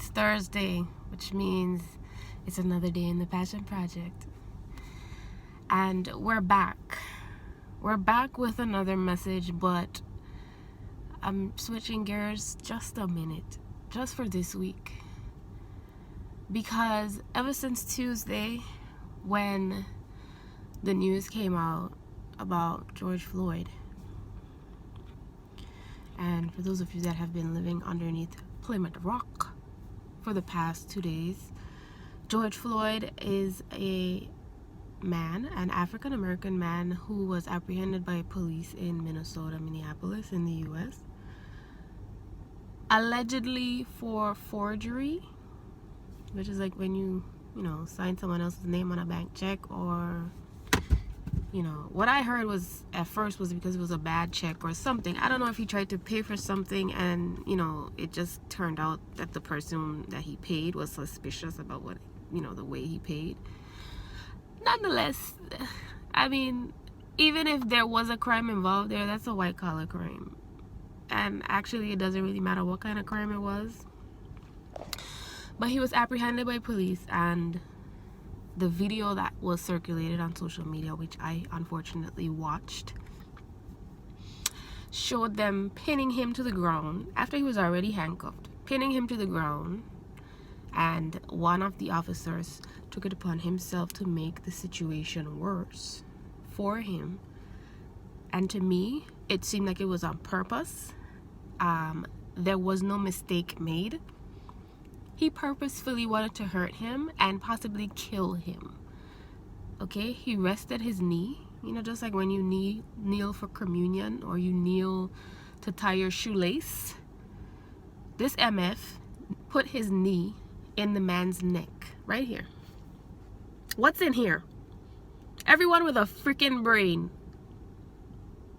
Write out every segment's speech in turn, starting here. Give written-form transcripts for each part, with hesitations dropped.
It's Thursday, which means it's another day in the Passion Project. And we're back. We're back with another message, but I'm switching gears just a minute, just for this week. Because ever since Tuesday, when the news came out about George Floyd, and for those of you that have been living underneath Plymouth Rock for the past 2 days, George Floyd is an African American man who was apprehended by police in Minneapolis in the US, allegedly for forgery, which is like when you sign someone else's name on a bank check, or what I heard was at first was because it was a bad check or something. I don't know if he tried to pay for something and it just turned out that the person that he paid was suspicious about what the way he paid. Nonetheless, I mean, even if there was a crime involved there, that's a white collar crime, and actually it doesn't really matter what kind of crime it was. But he was apprehended by police, and the video that was circulated on social media, which I unfortunately watched, showed them pinning him to the ground after he was already handcuffed, pinning him to the ground, and one of the officers took it upon himself to make the situation worse for him. And to me, it seemed like it was on purpose. There was no mistake made. He purposefully wanted to hurt him and possibly kill him. Okay, he rested his knee, just like when you kneel for communion or you kneel to tie your shoelace. This MF put his knee in the man's neck, right here. What's in here? Everyone with a freaking brain,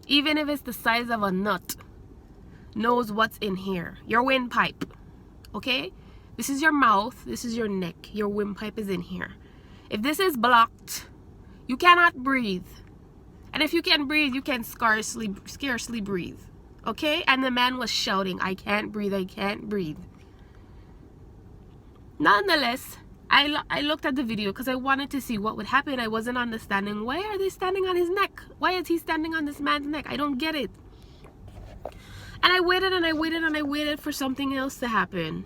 even if it's the size of a nut, knows what's in here. Your windpipe, okay? This is your mouth, this is your neck, your windpipe is in here. If this is blocked, you cannot breathe. And if you can breathe, you can scarcely breathe, okay? And the man was shouting, I can't breathe, I can't breathe. Nonetheless, I looked at the video because I wanted to see what would happen. I wasn't understanding, why are they standing on his neck? Why is he standing on this man's neck? I don't get it. And I waited and I waited and I waited for something else to happen.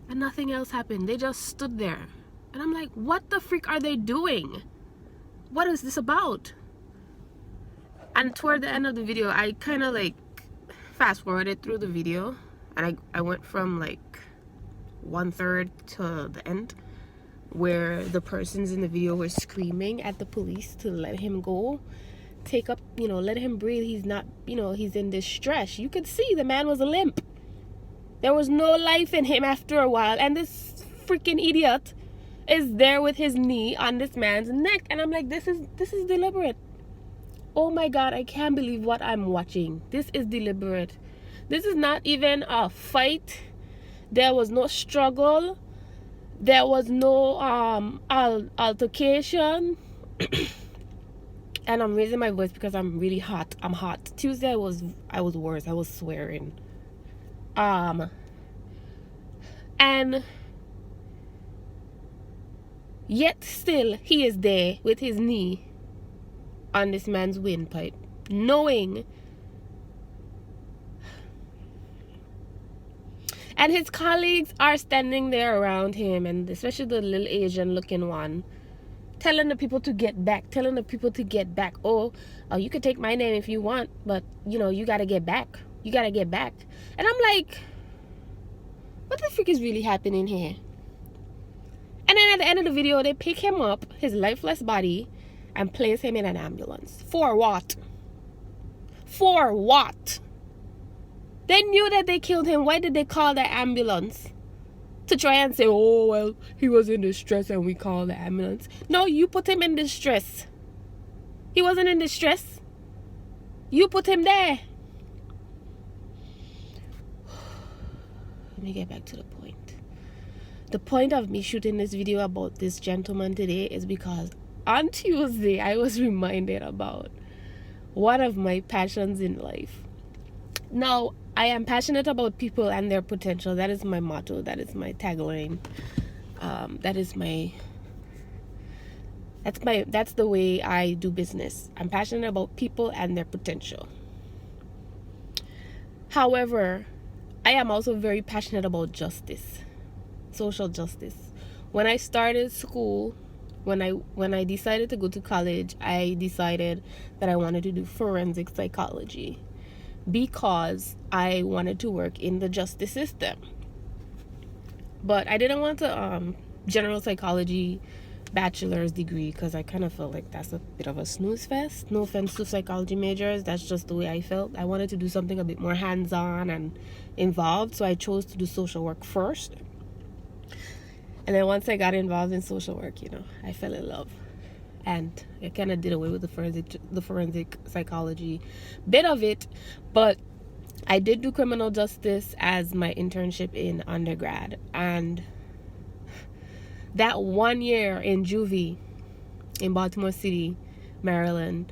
And nothing else happened. They just stood there. And I'm like, what the freak are they doing? What is this about? And toward the end of the video, I kind of like fast forwarded through the video. And I went from like 1/3 to the end, where the persons in the video were screaming at the police to let him go, take up, let him breathe. He's not, he's in distress. You could see the man was limp. There was no life in him after a while, and this freaking idiot is there with his knee on this man's neck, and I'm like, this is deliberate. Oh my God, I can't believe what I'm watching. This is deliberate. This is not even a fight. There was no struggle. There was no altercation. And I'm raising my voice because I'm really hot. I'm hot. Tuesday I was worse. I was swearing. And yet still he is there with his knee on this man's windpipe, knowing. And his colleagues are standing there around him, and especially the little Asian looking one, telling the people to get back, Oh, you could take my name if you want, but you gotta get back. And I'm like, what the freak is really happening here? And then at the end of the video, they pick him up, his lifeless body, and place him in an ambulance. For what? They knew that they killed him. Why did they call the ambulance? To try and say, oh, well, he was in distress and we called the ambulance. No, you put him in distress. He wasn't in distress. You put him there. Let me get back to the point. The point of me shooting this video about this gentleman today is because on Tuesday, I was reminded about one of my passions in life. Now, I am passionate about people and their potential. That is my motto. That is my tagline. That's the way I do business. I'm passionate about people and their potential. However, I am also very passionate about justice, social justice. When I started school, when I decided to go to college, I decided that I wanted to do forensic psychology because I wanted to work in the justice system. But I didn't want a general psychology bachelor's degree because I kind of felt like that's a bit of a snooze fest. No offense to psychology majors, that's just the way I felt. I wanted to do something a bit more hands-on and involved, so I chose to do social work first. And then once I got involved in social work, I fell in love. And I kind of did away with the forensic psychology bit of it. But I did do criminal justice as my internship in undergrad. And that 1 year in juvie in Baltimore City, Maryland,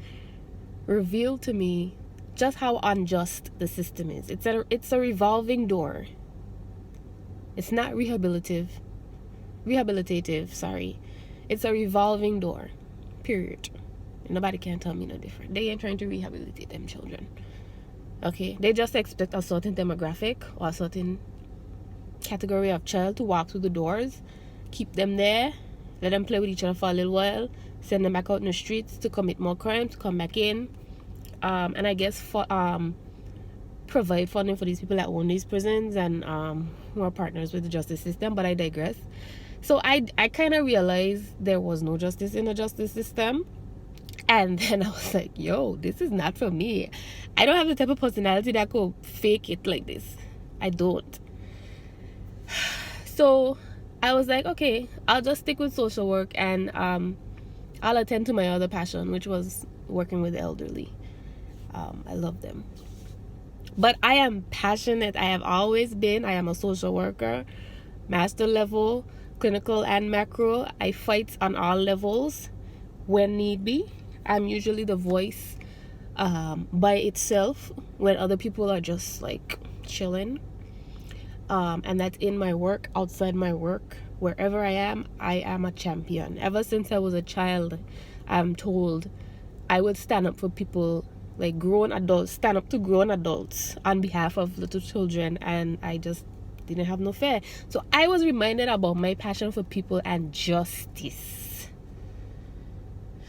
revealed to me just how unjust the system is. It's a revolving door. It's not rehabilitative, sorry. It's a revolving door, period. And nobody can tell me no different. They ain't trying to rehabilitate them children. Okay? They just expect a certain demographic or a certain category of child to walk through the doors, keep them there, let them play with each other for a little while, send them back out in the streets to commit more crimes, come back in, and I guess for provide funding for these people that own these prisons and who are partners with the justice system. But I digress. So I kind of realized there was no justice in the justice system. And then I was like, yo, this is not for me. I don't have the type of personality that could fake it like this. I don't. So I was like, okay, I'll just stick with social work and I'll attend to my other passion, which was working with the elderly. I love them. But I am passionate. I have always been. I am a social worker, master level, clinical and macro. I fight on all levels when need be. I'm usually the voice by itself when other people are just like chilling. And that's in my work, outside my work, wherever I am a champion. Ever since I was a child, I'm told I would stand up for people, like grown adults, stand up to grown adults on behalf of little children, and I just didn't have no fear. So I was reminded about my passion for people and justice.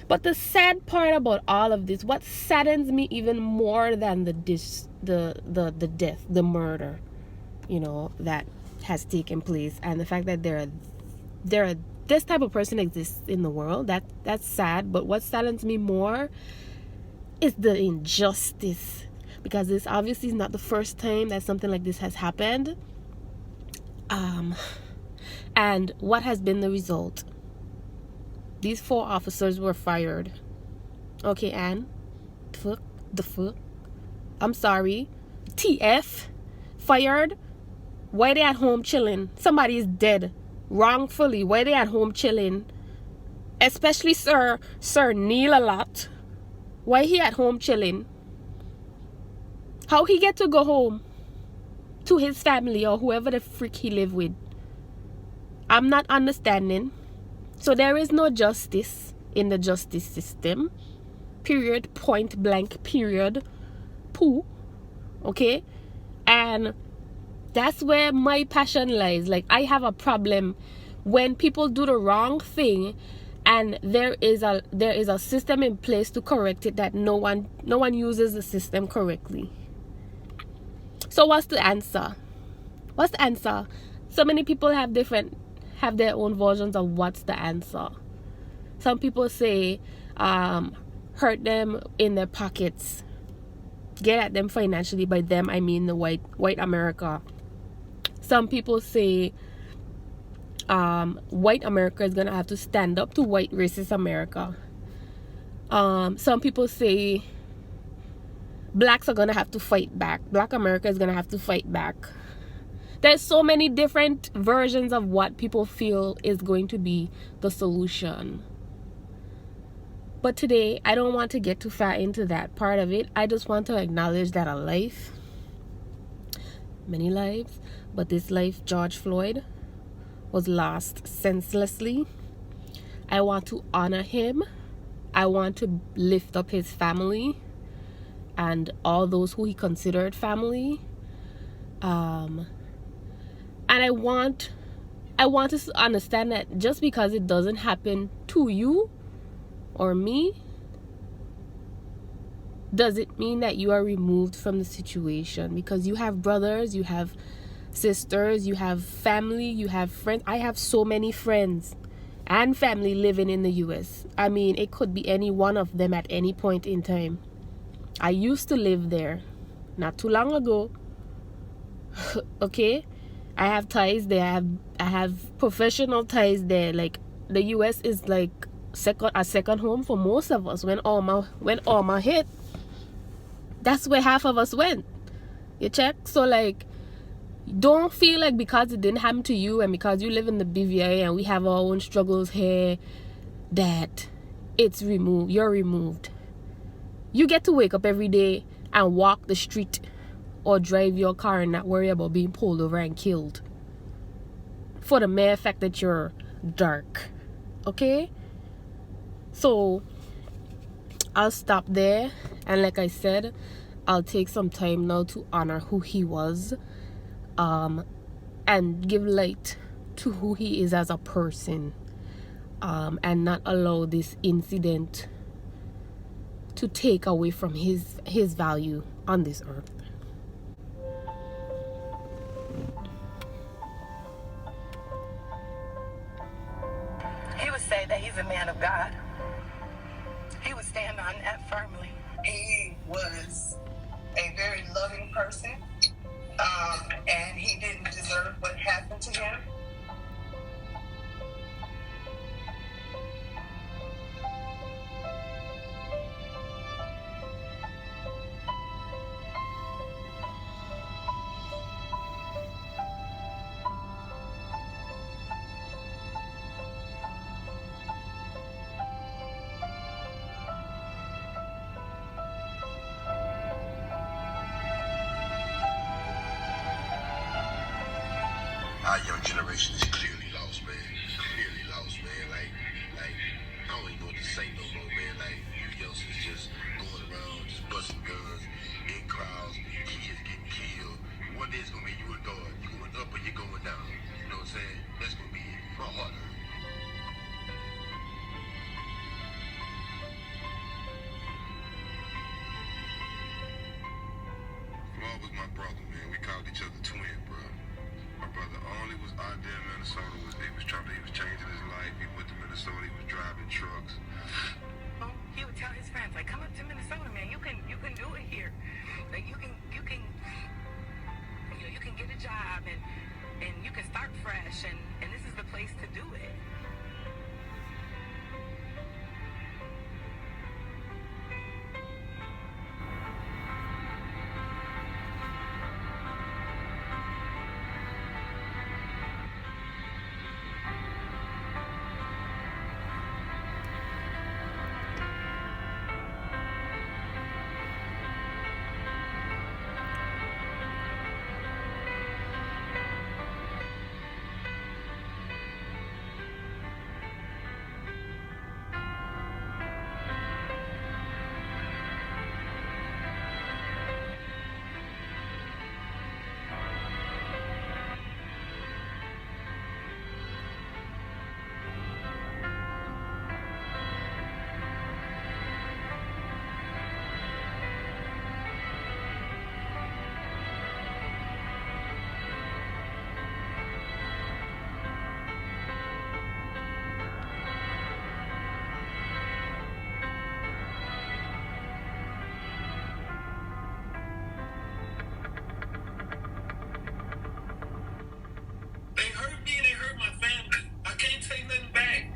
But the sad part about all of this, what saddens me even more than the death, the murder, that has taken place, and the fact that this type of person exists in the world, that's sad. But what saddens me more is the injustice, because this obviously is not the first time that something like this has happened. And what has been the result? These 4 officers were fired. Okay, Anne? The fuck? I'm sorry. TF? Fired? Why they at home chilling? Somebody is dead. Wrongfully. Why they at home chilling? Especially Sir Neil a lot. Why he at home chilling? How he get to go home to his family or whoever the freak he live with? I'm not understanding. So there is no justice in the justice system. Period. Point blank. Period. Pooh. Okay? And that's where my passion lies. Like, I have a problem when people do the wrong thing and there is a system in place to correct it, that no one uses the system correctly. So what's the answer? So many people have their own versions of what's the answer. Some people say hurt them in their pockets, get at them financially. By them I mean the white America. Some people say white America is gonna have to stand up to white racist America. Some people say blacks are gonna have to fight back. Black America is gonna have to fight back. There's so many different versions of what people feel is going to be the solution. But today, I don't want to get too far into that part of it. I just want to acknowledge that a life many lives, but this life, George Floyd, was lost senselessly. I want to honor him. I want to lift up his family and all those who he considered family. And I want us to understand that just because it doesn't happen to you or me, does it mean that you are removed from the situation? Because you have brothers, you have sisters, you have family, you have friends. I have so many friends and family living in the US. I mean, it could be any one of them at any point in time. I used to live there not too long ago. Okay, I have ties there. I have professional ties there. Like, the US is like a second home for most of us. When Irma hit, that's where half of us went. You check? So, like, don't feel like because it didn't happen to you and because you live in the BVI and we have our own struggles here, that it's removed. You're removed. You get to wake up every day and walk the street or drive your car and not worry about being pulled over and killed for the mere fact that you're dark. Okay? So I'll stop there, and like I said, I'll take some time now to honor who he was, and give light to who he is as a person, and not allow this incident to take away from his value on this earth. He would say that he's a man of God. He would stand on that firmly. He was a very loving person, and he didn't deserve what happened to him. Our young generation is clearly lost, man. Clearly lost, man. Like, I don't even know what to say no more, man. Like, you youngsters just going around, just busting guns in crowds, kids getting killed. One day it's gonna be you and God. You going up or you going down. You know what I'm saying? That's gonna be it. My heart hurt. Floyd was my brother, man. We called each other twin, bro. My brother only was out there in Minnesota. He was changing his life. He went to Minnesota. He was driving trucks. Oh, he would tell his friends, like, come up to Minnesota, man. You can do it here. Like, you can get a job and you can start fresh, and this is the place to do it. They hurt me and they hurt my family. I can't take nothing back.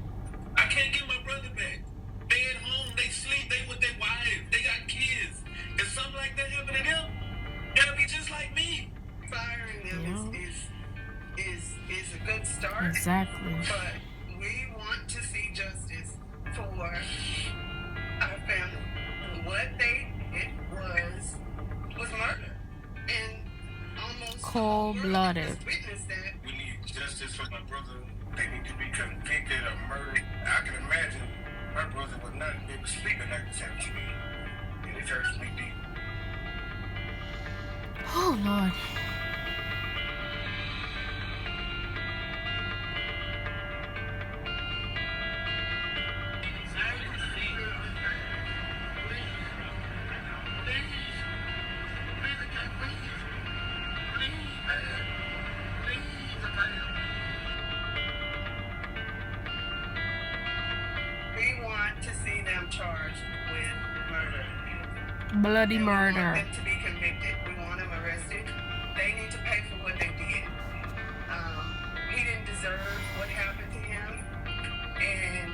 I can't get my brother back. They at home, they sleep, they with their wives, they got kids. If something like that happen to them, they'll be just like me. Firing them is a good start. Exactly. But we want to see justice for our family. What they did was murder. And almost Cold-blooded. Witness that. We need justice for my brother. They need to be convicted of murder. I can imagine my brother would not be able to sleep at night this happened to me. And it hurts me deep. Oh, Lord. We want to see them charged with murder. Bloody And we want murder. them to be convicted. We want them arrested. They need to pay for what they did. He didn't deserve what happened to him, and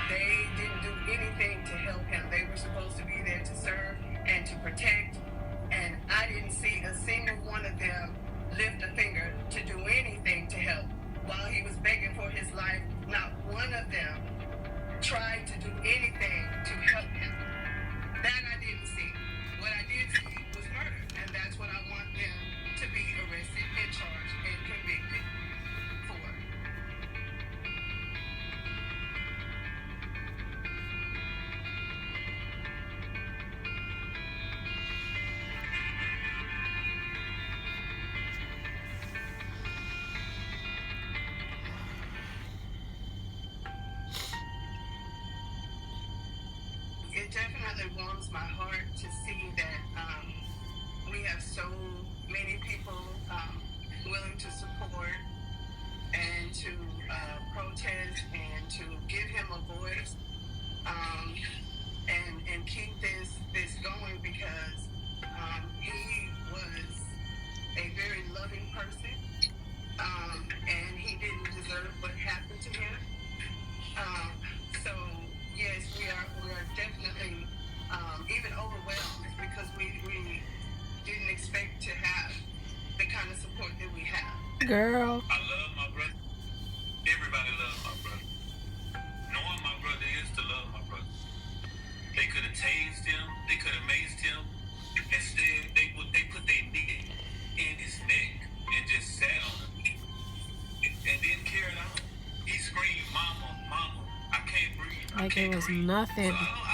they didn't do anything to help him. They were supposed to be there to serve and to protect, and I didn't see a single one of them lift a finger to do anything to help. While he was begging for his life, not one of them tried to do anything to help him. That I didn't see. What I did see was murder, and that's what I want them to be arrested and charged and convicted for. It definitely warms my heart to see that we have so many people willing to support and to protest and to give him a voice and keep this going, because he was a very loving person, and he didn't deserve what happened to him. So yes, we are definitely even overwhelmed, because we didn't expect to have the kind of support that we have. Girl. I love my brother. Everybody loves my brother. Knowing my brother is to love my brother. They could have tased him. They could have maced him. Instead, they put their knee in his neck and just sat on him and then carried on. He screamed, "Mama, mama, I can't breathe. I Like it can't was breathe." nothing. So I don't